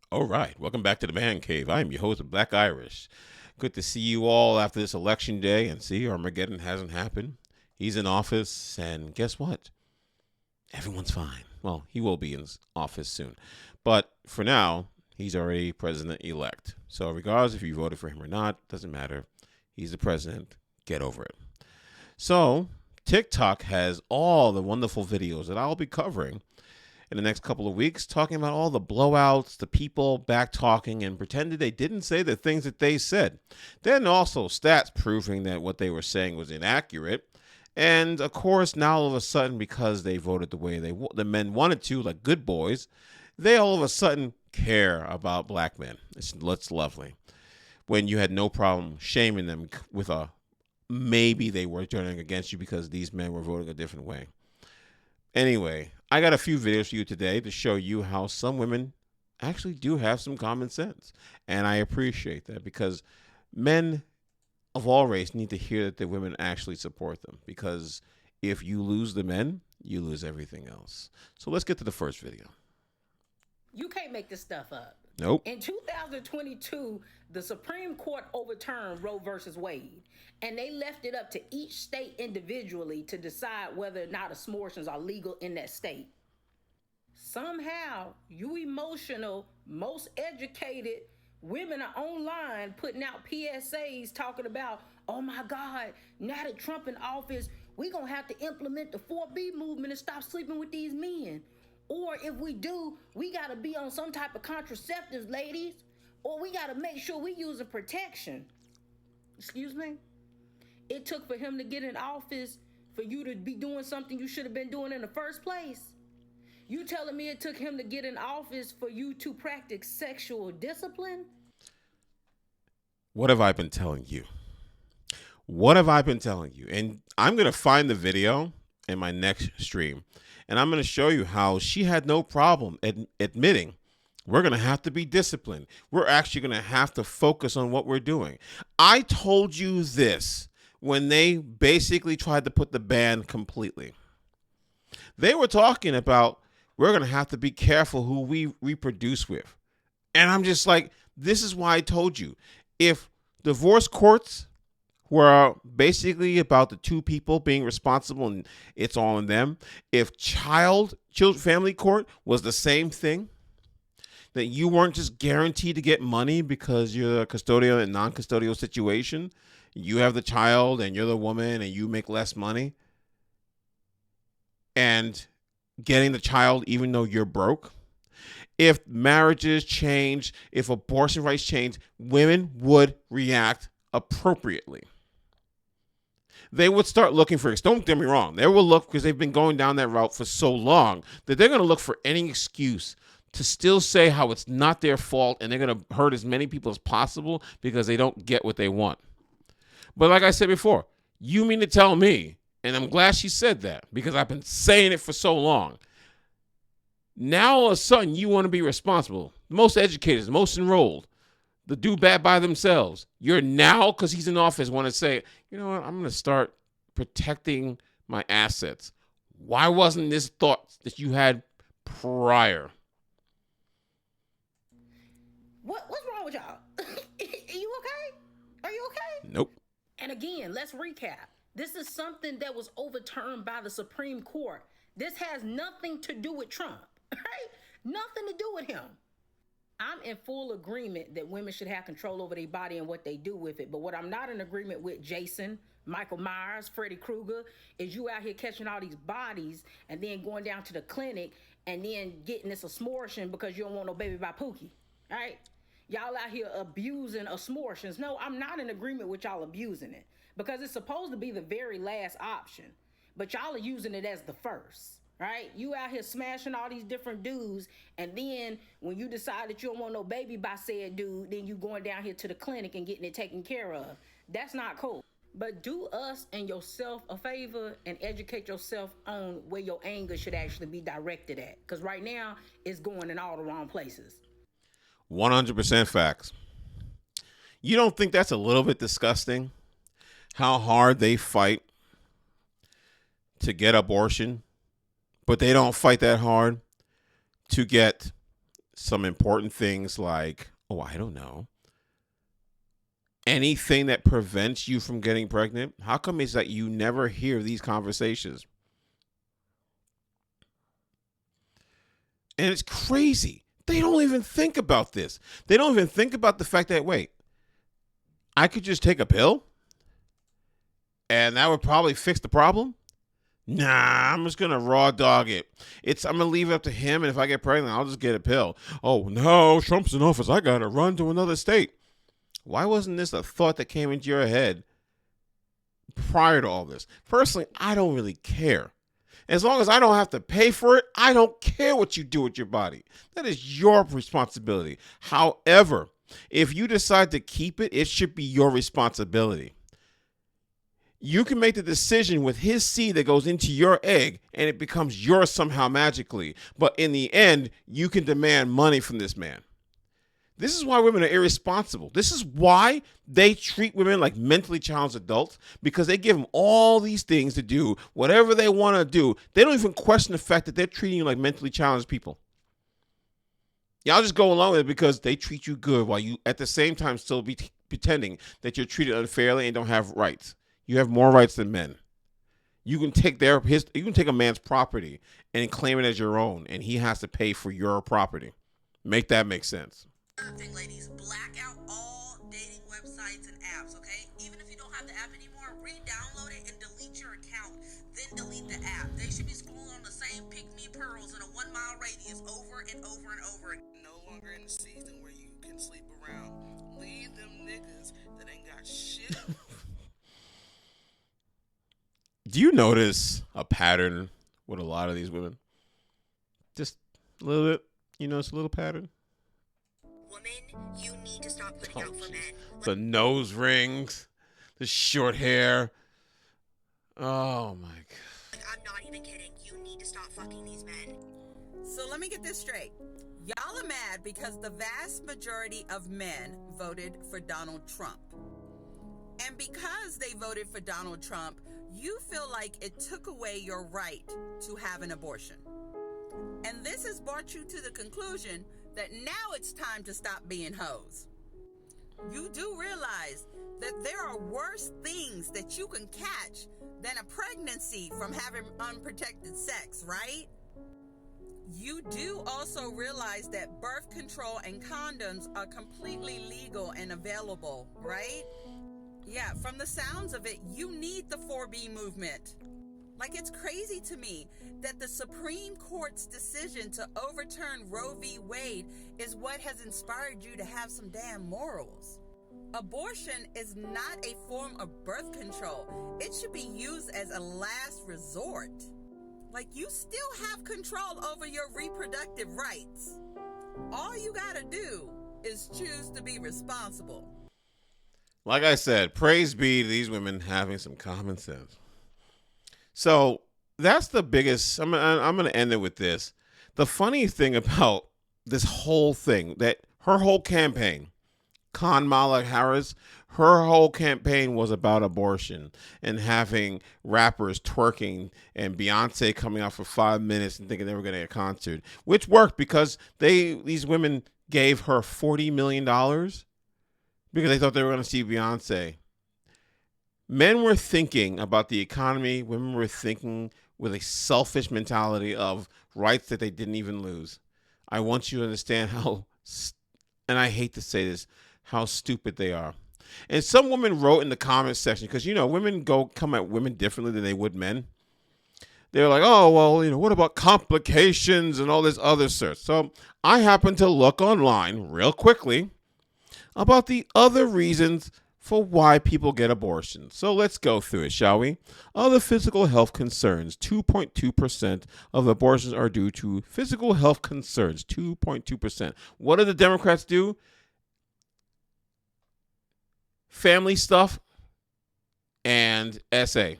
All right, welcome back to the Man Cave. I am your host, Black Irish. Good to see you all after this election day. And see, Armageddon hasn't happened. He's in office, and guess what? Everyone's fine. Well, he will be in office soon. But for now, he's already president elect. So, regardless if you voted for him or not, doesn't matter. He's the president. Get over it. So, TikTok has all the wonderful videos that I'll be covering in the next couple of weeks, talking about all the blowouts, the people back talking and pretended they didn't say the things that they said. Then also stats proving that what they were saying was inaccurate. And of course, now all of a sudden, because they voted the way the men wanted to, like good boys, they all of a sudden care about black men. It's lovely. When you had no problem shaming them with a maybe they were turning against you because these men were voting a different way. Anyway, I got a few videos for you today to show you how some women actually do have some common sense. And I appreciate that because men of all race need to hear that the women actually support them. Because if you lose the men, you lose everything else. So let's get to the first video. You can't make this stuff up. Nope. In 2022, the Supreme Court overturned Roe versus Wade, and they left it up to each state individually to decide whether or not abortions are legal in that state. Somehow, you emotional, most educated women are online putting out PSAs talking about, oh my God, now that Trump in office, we're going to have to implement the 4B movement and stop sleeping with these men. Or if we do, we got to be on some type of contraceptives, ladies. Or we got to make sure we using protection. Excuse me? It took for him to get in office for you to be doing something you should have been doing in the first place. You telling me it took him to get in office for you to practice sexual discipline? What have I been telling you? What have I been telling you? And I'm going to find the video in my next stream. And I'm going to show you how she had no problem admitting we're going to have to be disciplined. We're actually going to have to focus on what we're doing. I told you this when they basically tried to put the ban completely. They were talking about we're going to have to be careful who we reproduce with. And I'm just like, this is why I told you. If divorce courts were basically about the two people being responsible and it's all on them. If child family court was the same thing, that you weren't just guaranteed to get money because you're a custodial and non-custodial situation, you have the child and you're the woman and you make less money, and getting the child even though you're broke. If marriages change, if abortion rights change, women would react appropriately. They would start looking for, don't get me wrong, they will look, because they've been going down that route for so long, that they're going to look for any excuse to still say how it's not their fault, and they're going to hurt as many people as possible because they don't get what they want. But like I said before, you mean to tell me, and I'm glad she said that because I've been saying it for so long, now all of a sudden you want to be responsible, the most educated, the most enrolled, the do bad by themselves. You're now, because he's in office, want to say, you know what, I'm going to start protecting my assets. Why wasn't this thought that you had prior? What's wrong with y'all? Are you okay? Are you okay? Nope. And again, let's recap. This is something that was overturned by the Supreme Court. This has nothing to do with Trump, right? Nothing to do with him. I'm in full agreement that women should have control over their body and what they do with it. But what I'm not in agreement with, Jason, Michael Myers, Freddy Krueger, is you out here catching all these bodies and then going down to the clinic and then getting this abortion because you don't want no baby by Pookie, right? Y'all out here abusing abortions. No, I'm not in agreement with y'all abusing it because it's supposed to be the very last option. But y'all are using it as the first. Right? You out here smashing all these different dudes, and then when you decide that you don't want no baby by said dude, then you going down here to the clinic and getting it taken care of. That's not cool. But do us and yourself a favor and educate yourself on where your anger should actually be directed at. Because right now, it's going in all the wrong places. 100% facts. You don't think that's a little bit disgusting? How hard they fight to get abortion, but they don't fight that hard to get some important things like, oh, I don't know, anything that prevents you from getting pregnant? How come it's that you never hear these conversations? And it's crazy. They don't even think about this. They don't even think about the fact that, wait, I could just take a pill and that would probably fix the problem. Nah, I'm just gonna raw dog it. I'm gonna leave it up to him, and if I get pregnant, I'll just get a pill. Oh no, Trump's in office. I gotta run to another state. Why wasn't this a thought that came into your head prior to all this? Personally, I don't really care. As long as I don't have to pay for it, I don't care what you do with your body. That is your responsibility. However, if you decide to keep it, it should be your responsibility. You can make the decision with his seed that goes into your egg and it becomes yours somehow magically. But in the end, you can demand money from this man. This is why women are irresponsible. This is why they treat women like mentally challenged adults, because they give them all these things to do, whatever they want to do. They don't even question the fact that they're treating you like mentally challenged people. Y'all just go along with it because they treat you good while you at the same time still be pretending that you're treated unfairly and don't have rights. You have more rights than men. You can take you can take a man's property and claim it as your own, and he has to pay for your property. Make that make sense. Thing, ladies, black out all dating websites and apps, okay? Even if you don't have the app anymore, re-download it and delete your account. Then delete the app. They should be schooling on the same pick-me pearls in a 1 mile radius over and over and over. No longer in the season where you can sleep around. Leave them niggas that ain't got shit. Do you notice a pattern with a lot of these women? Just a little bit. You notice a little pattern? Woman, you need to stop putting out for men. The nose rings, the short hair. Oh my God. I'm not even kidding. You need to stop fucking these men. So let me get this straight. Y'all are mad because the vast majority of men voted for Donald Trump. And because they voted for Donald Trump, you feel like it took away your right to have an abortion. And this has brought you to the conclusion that now it's time to stop being hoes. You do realize that there are worse things that you can catch than a pregnancy from having unprotected sex, right? You do also realize that birth control and condoms are completely legal and available, right? Yeah, from the sounds of it, you need the 4B movement. Like, it's crazy to me that the Supreme Court's decision to overturn Roe v. Wade is what has inspired you to have some damn morals. Abortion is not a form of birth control. It should be used as a last resort. Like, you still have control over your reproductive rights. All you gotta do is choose to be responsible. Like I said, praise be to these women having some common sense. So that's the biggest. I'm going to end it with this. The funny thing about this whole thing, that her whole campaign, Kamala Harris, her whole campaign was about abortion and having rappers twerking and Beyonce coming out for 5 minutes and thinking they were going to get a concert, which worked because these women gave her $40 million because they thought they were going to see Beyonce. Men were thinking about the economy. Women were thinking with a selfish mentality of rights that they didn't even lose. I want you to understand how, and I hate to say this, how stupid they are. And some women wrote in the comments section, because, you know, women come at women differently than they would men. They're like, oh, well, you know, what about complications and all this other search? So I happened to look online real quickly about the other reasons for why people get abortions. So let's go through it, shall we? Other physical health concerns. 2.2% of abortions are due to physical health concerns. 2.2%. What do the Democrats do? Family stuff and SA.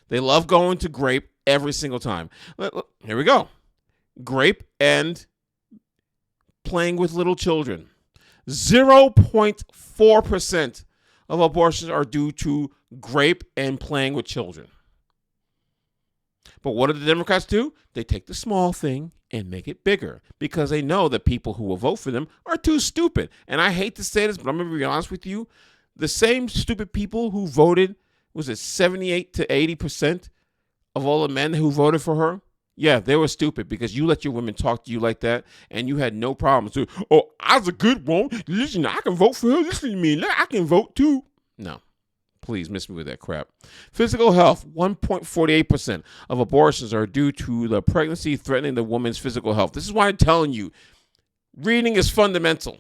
They love going to grape every single time. Here we go. Grape and playing with little children. 0.4% of abortions are due to grape and playing with children. But what do the Democrats do? They take the small thing and make it bigger because they know that people who will vote for them are too stupid. And I hate to say this, but I'm going to be honest with you. The same stupid people who voted, was it 78 to 80% of all the men who voted for her? Yeah, they were stupid because you let your women talk to you like that and you had no problems. So, oh, I was a good one. Listen, I can vote for her. Listen to me. I can vote too. No, please miss me with that crap. Physical health, 1.48% of abortions are due to the pregnancy threatening the woman's physical health. This is why I'm telling you, reading is fundamental.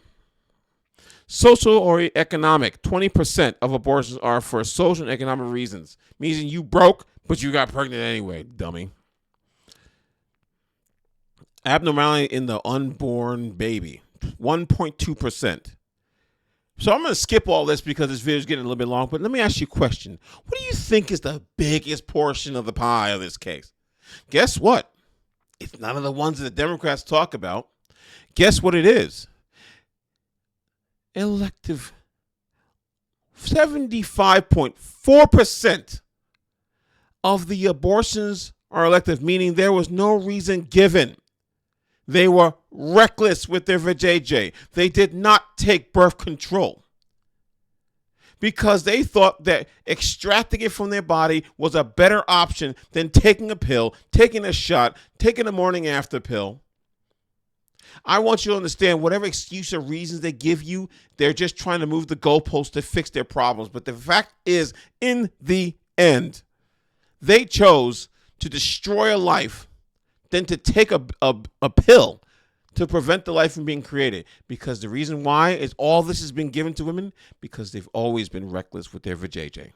Social or economic, 20% of abortions are for social and economic reasons. Meaning you broke, but you got pregnant anyway, dummy. Abnormality in the unborn baby, 1.2%. So I'm going to skip all this because this video is getting a little bit long, but let me ask you a question. What do you think is the biggest portion of the pie of this case? Guess what? It's none of the ones that the Democrats talk about. Guess what it is? Elective. 75.4% of the abortions are elective, meaning there was no reason given. They were reckless with their vajayjay. They did not take birth control because they thought that extracting it from their body was a better option than taking a pill, taking a shot, taking a morning after pill. I want you to understand whatever excuse or reasons they give you, they're just trying to move the goalposts to fix their problems. But the fact is, in the end, they chose to destroy a life than to take a pill to prevent the life from being created. Because the reason why is all this has been given to women because they've always been reckless with their vajayjay.